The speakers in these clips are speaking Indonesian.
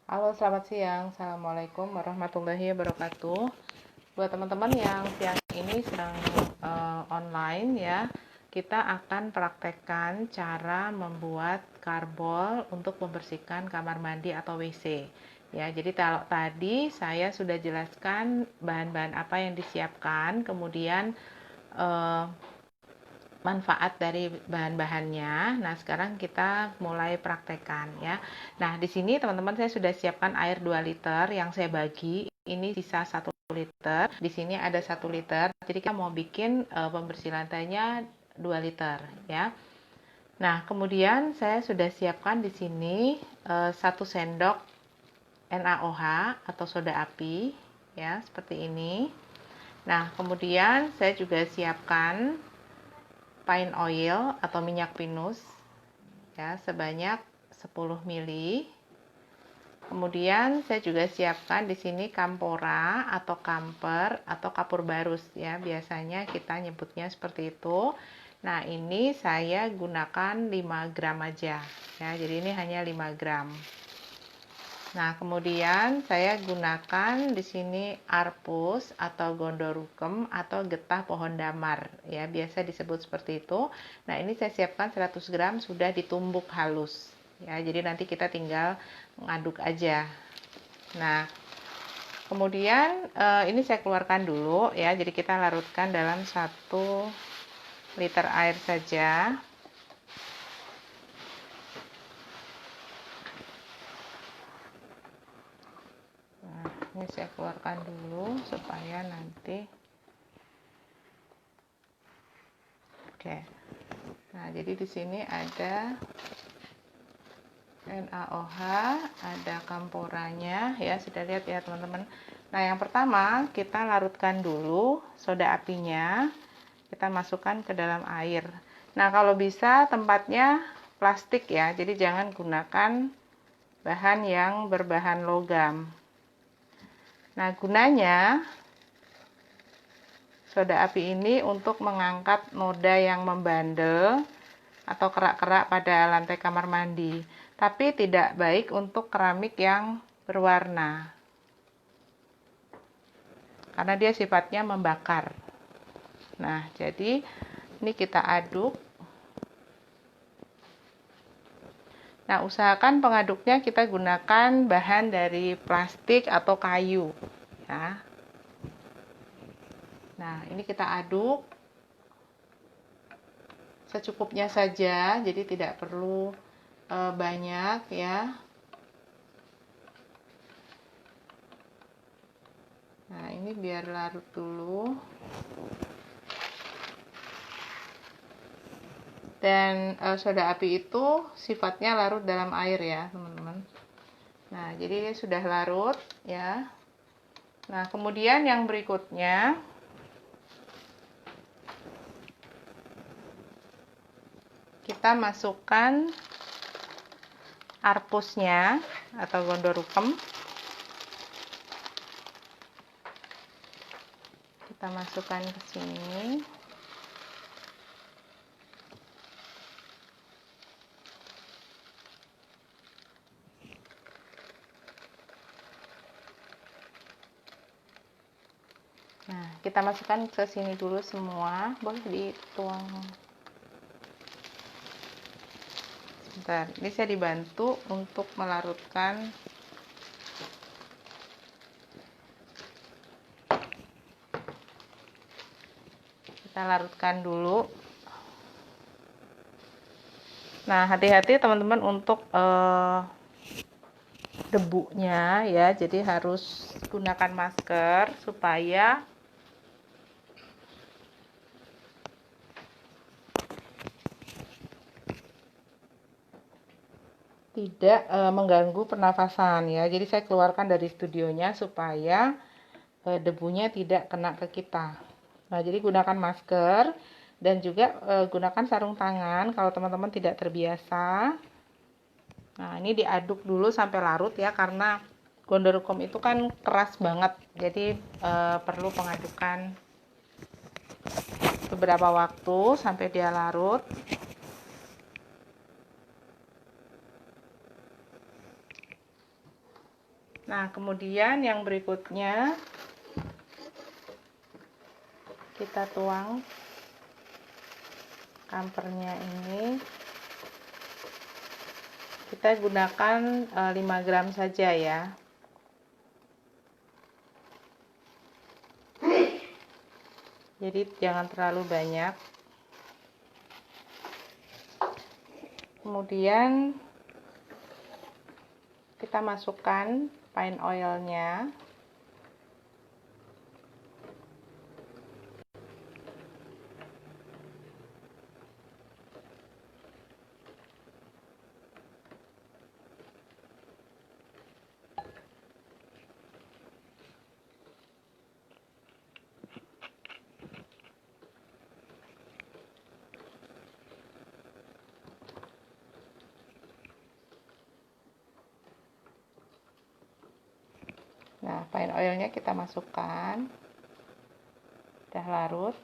Halo, selamat siang. Assalamualaikum warahmatullahi wabarakatuh. Buat teman-teman yang siang ini sedang online ya, kita akan praktekkan cara membuat karbol untuk membersihkan kamar mandi atau WC. Ya, jadi kalau tadi saya sudah jelaskan bahan-bahan apa yang disiapkan, kemudian eh, manfaat dari bahan-bahannya. Nah, sekarang kita mulai praktekkan ya. Nah, di sini teman-teman saya sudah siapkan air 2 liter yang saya bagi. Ini sisa 1 liter. Di sini ada 1 liter. Jadi kita mau bikin pembersih lantainya 2 liter ya. Nah, kemudian saya sudah siapkan di sini 1 sendok NaOH atau soda api ya, seperti ini. Nah, kemudian saya juga siapkan pine oil atau minyak pinus ya sebanyak 10 ml. Kemudian saya juga siapkan di sini kampora atau kamper atau kapur barus ya, biasanya kita nyebutnya seperti itu. Nah, ini saya gunakan 5 gram aja ya. Jadi ini hanya 5 gram. Nah, kemudian saya gunakan di sini arpus atau gondorukem atau getah pohon damar ya, biasa disebut seperti itu. Nah, ini saya siapkan 100 gram sudah ditumbuk halus ya. Jadi nanti kita tinggal ngaduk aja. Nah, kemudian ini saya keluarkan dulu ya. Jadi kita larutkan dalam 1 liter air saja. Ini saya keluarkan dulu supaya nanti oke. Nah, jadi di sini ada NaOH, ada kamporanya ya, sudah lihat ya teman-teman. Nah, yang pertama kita larutkan dulu soda apinya. Kita masukkan ke dalam air. Nah, kalau bisa tempatnya plastik ya. Jadi jangan gunakan bahan yang berbahan logam. Nah, gunanya soda api ini untuk mengangkat noda yang membandel atau kerak-kerak pada lantai kamar mandi, tapi tidak baik untuk keramik yang berwarna karena dia sifatnya membakar. Nah, jadi ini kita aduk. Nah, usahakan pengaduknya kita gunakan bahan dari plastik atau kayu ya. Nah, ini kita aduk secukupnya saja, jadi tidak perlu banyak ya. Nah, ini biar larut dulu. Dan soda api itu sifatnya larut dalam air ya, teman-teman. Nah, jadi sudah larut ya. Nah, kemudian yang berikutnya kita masukkan arpusnya atau gondorukem. Kita masukkan ke sini. Nah, kita masukkan ke sini dulu semua, boleh dituang. Sebentar, ini saya dibantu untuk melarutkan. Kita larutkan dulu. Nah, hati-hati teman-teman untuk debunya ya, jadi harus gunakan masker supaya tidak mengganggu pernafasan ya. Jadi saya keluarkan dari studionya supaya debunya tidak kena ke kita. Nah, jadi gunakan masker dan juga gunakan sarung tangan kalau teman-teman tidak terbiasa. Nah, ini diaduk dulu sampai larut ya, karena gondorukem itu kan keras banget. Jadi perlu pengadukan beberapa waktu sampai dia larut. Nah, kemudian yang berikutnya kita tuang kampernya ini. Kita gunakan 5 gram saja ya. Jadi jangan terlalu banyak. Kemudian kita masukkan pine oilnya. Nah, pine oilnya kita masukkan, udah larut.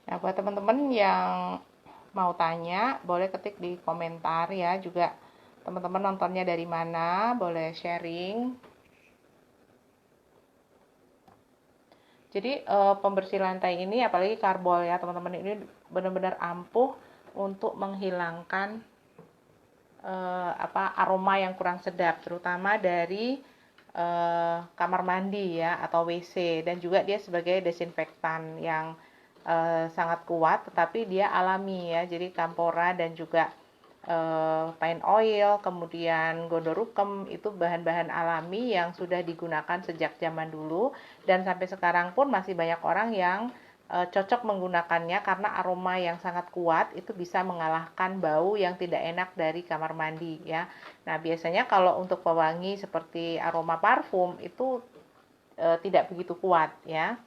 Nah, buat teman-teman yang mau tanya, boleh ketik di komentar ya. Juga teman-teman nontonnya dari mana, boleh sharing. Jadi pembersih lantai ini, apalagi karbol ya teman-teman, ini benar-benar ampuh untuk menghilangkan aroma yang kurang sedap, terutama dari kamar mandi ya atau WC, dan juga dia sebagai desinfektan yang sangat kuat, tetapi dia alami ya. Jadi kampora dan juga pine oil, kemudian gondorukem itu bahan-bahan alami yang sudah digunakan sejak zaman dulu, dan sampai sekarang pun masih banyak orang yang cocok menggunakannya karena aroma yang sangat kuat itu bisa mengalahkan bau yang tidak enak dari kamar mandi ya. Nah, biasanya kalau untuk pewangi seperti aroma parfum itu tidak begitu kuat ya.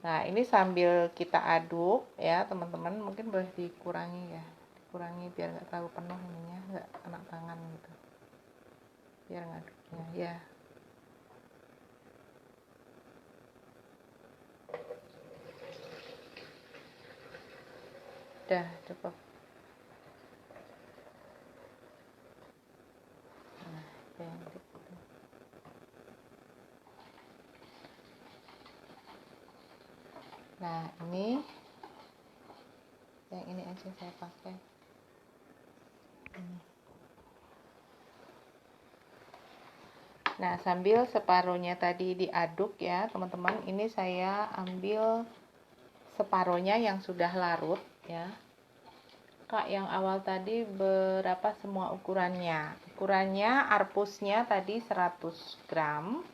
Nah, ini sambil kita aduk ya teman-teman, mungkin boleh dikurangi ya, dikurangi biar nggak terlalu penuh ininya, nggak kena tangan gitu, biar ngaduknya ya. Udah cukup. Nah, yang berikutnya. Nah, ini yang ini aja saya pakai. Nah, sambil separuhnya tadi diaduk ya teman-teman, ini saya ambil separuhnya yang sudah larut ya. Kak, yang awal tadi berapa semua ukurannya? Ukurannya arpusnya tadi 100 gram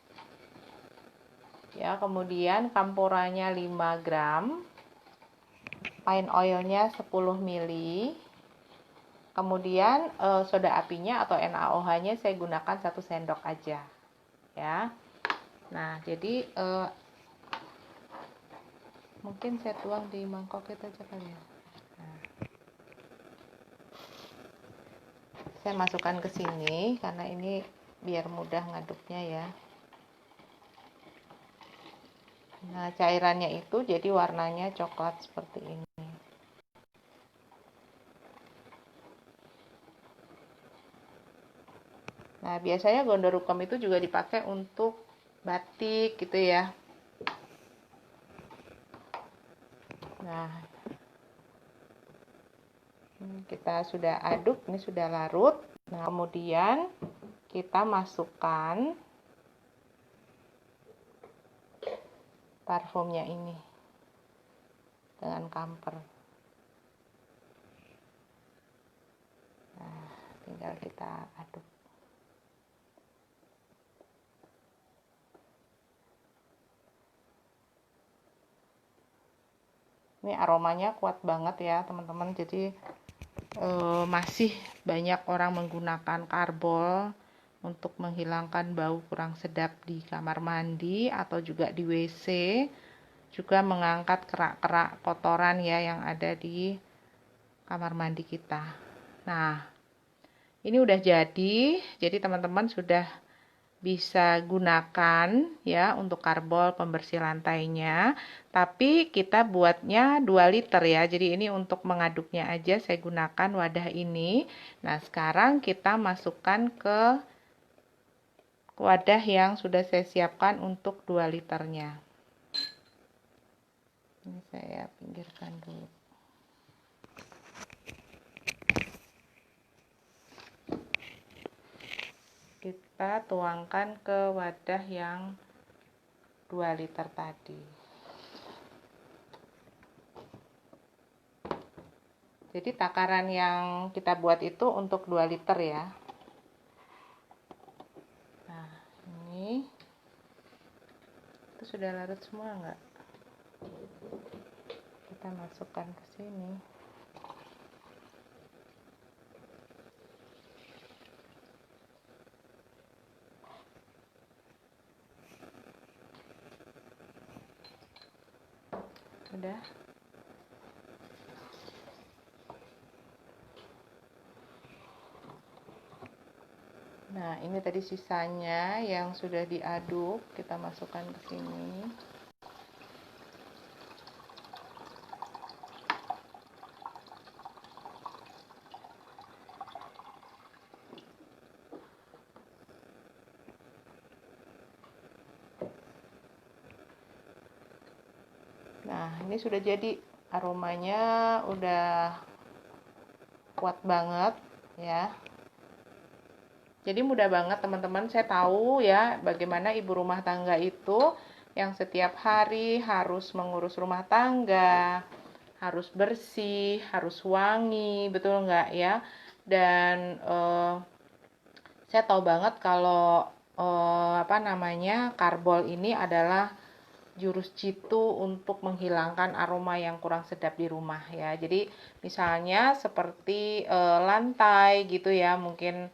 ya, kemudian kamporanya 5 gram, pine oilnya 10 ml, kemudian soda apinya atau NaOH nya saya gunakan 1 sendok aja ya. Nah, jadi mungkin saya tuang di mangkok itu aja kali ya. Nah, saya masukkan ke sini karena ini biar mudah ngaduknya ya. Nah, cairannya itu jadi warnanya coklat seperti ini. Nah, biasanya gondorukem itu juga dipakai untuk batik gitu ya. Nah, kita sudah aduk, ini sudah larut. Nah, kemudian kita masukkan parfumnya ini dengan kamper. Nah, tinggal kita aduk. Ini aromanya kuat banget ya teman-teman, jadi masih banyak orang menggunakan karbol untuk menghilangkan bau kurang sedap di kamar mandi atau juga di WC, juga mengangkat kerak-kerak kotoran ya yang ada di kamar mandi kita. Nah, ini udah jadi teman-teman sudah bisa gunakan ya untuk karbol pembersih lantainya, tapi kita buatnya 2 liter ya. Jadi ini untuk mengaduknya aja saya gunakan wadah ini. Nah, sekarang kita masukkan ke wadah yang sudah saya siapkan untuk 2 liternya. Ini saya pinggirkan dulu. Kita tuangkan ke wadah yang 2 liter tadi. Jadi takaran yang kita buat itu untuk 2 liter ya. Nah, ini itu sudah larut semua enggak? Kita masukkan ke sini. Udah. Nah, ini tadi sisanya yang sudah diaduk, kita masukkan ke sini. Nah, ini sudah jadi, aromanya udah kuat banget ya. Jadi mudah banget teman-teman, saya tahu ya bagaimana ibu rumah tangga itu yang setiap hari harus mengurus rumah tangga, harus bersih, harus wangi, betul nggak ya? Dan saya tahu banget kalau karbol ini adalah jurus jitu untuk menghilangkan aroma yang kurang sedap di rumah ya. Jadi misalnya seperti lantai gitu ya, mungkin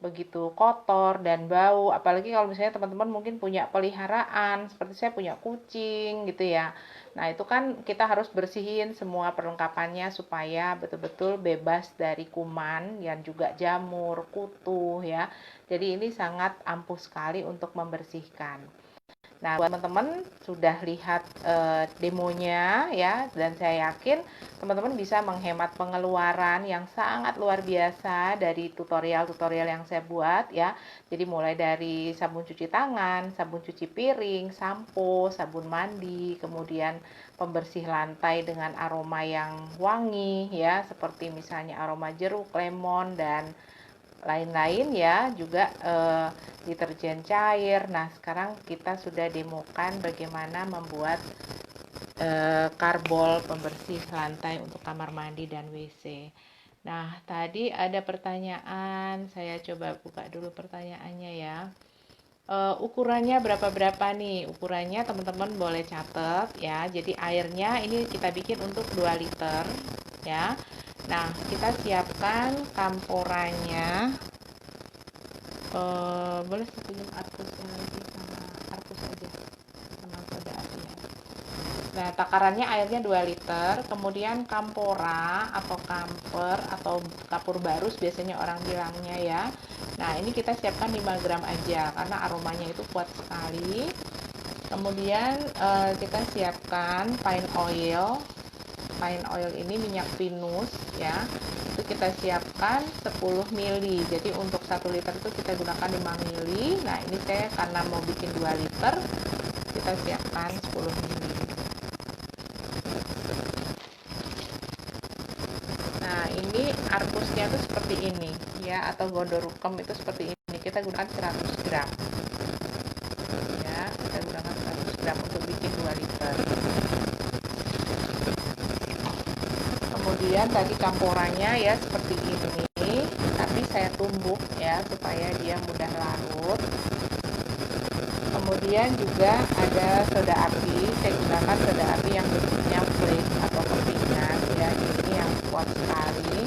begitu kotor dan bau, apalagi kalau misalnya teman-teman mungkin punya peliharaan, seperti saya punya kucing gitu ya. Nah, itu kan kita harus bersihin semua perlengkapannya supaya betul-betul bebas dari kuman dan juga jamur, kutu ya. Jadi ini sangat ampuh sekali untuk membersihkan. Nah, buat teman-teman sudah lihat demonya ya, dan saya yakin teman-teman bisa menghemat pengeluaran yang sangat luar biasa dari tutorial-tutorial yang saya buat ya. Jadi mulai dari sabun cuci tangan, sabun cuci piring, sampo, sabun mandi, kemudian pembersih lantai dengan aroma yang wangi ya, seperti misalnya aroma jeruk, lemon, dan lain-lain ya, juga deterjen cair. Nah, sekarang kita sudah demokan bagaimana membuat karbol pembersih lantai untuk kamar mandi dan WC. Nah, tadi ada pertanyaan, saya coba buka dulu pertanyaannya ya. Ukurannya berapa nih? Ukurannya teman-teman boleh catat ya. Jadi airnya ini kita bikin untuk 2 liter ya. Nah, kita siapkan kamporannya. Boleh saya pinjam arkusnya lagi, sama arkus aja, sama soda api ya. Nah, takarannya airnya 2 liter, kemudian kampora atau kamper atau kapur barus biasanya orang bilangnya ya. Nah, ini kita siapkan 5 gram aja karena aromanya itu kuat sekali. Kemudian kita siapkan pine oil. Pine oil ini minyak pinus ya, itu kita siapkan 10 ml. Jadi untuk 1 liter itu kita gunakan 5 ml. Nah, ini saya karena mau bikin 2 liter, kita siapkan 10 ml. Nah, ini arbusnya itu seperti ini ya, atau godorukem itu seperti ini. Kita gunakan 100 gram ya, kita gunakan 100 gram untuk bikin 2 liter. Kemudian tadi campurannya ya seperti ini, tapi saya tumbuk ya supaya dia mudah larut. Kemudian juga ada soda api, saya gunakan soda api yang bentuknya flake atau kepingan ya, ini yang kuat sekali.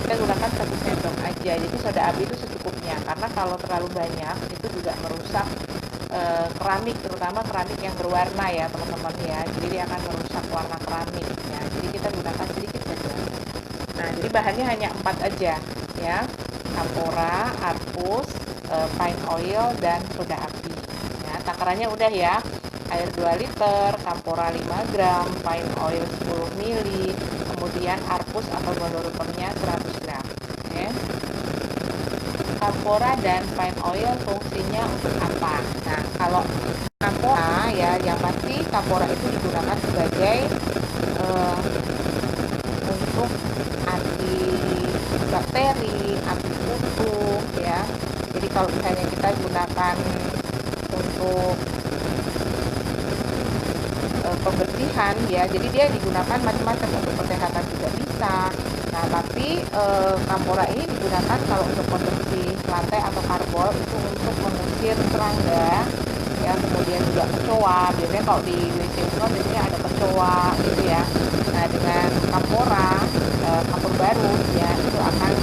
Kita gunakan 1 sendok aja, jadi soda api itu secukupnya, karena kalau terlalu banyak itu juga merusak keramik, terutama keramik yang berwarna ya teman-teman ya, jadi dia akan merusak warna keramik ya, jadi kita gunakan sedikit saja. Nah, jadi bahannya hanya 4 aja, ya, kampora, arpus, pine oil, dan soda api. Ya, takarannya udah ya, air 2 liter, kampora 5 gram, pine oil 10 ml, kemudian arpus atau guandolopemnya 100 gram. Oke. Kampora dan pine oil fungsinya untuk apa? Nah, kalau kampora ya, yang pasti kampora itu digunakan sebagai untuk anti bakteri, anti kutu ya. Jadi kalau misalnya kita gunakan untuk pembersihan ya, jadi dia digunakan macam-macam, untuk kesehatan juga bisa. Nah, tapi kampora ini digunakan kalau untuk pembersih lantai atau karbol, itu untuk mengusir serangga ya, kemudian juga kecoa. Biasanya kalau di WC itu kan biasanya ada kecoa gitu ya. Nah, dengan kampora, kapur baru ya, itu akan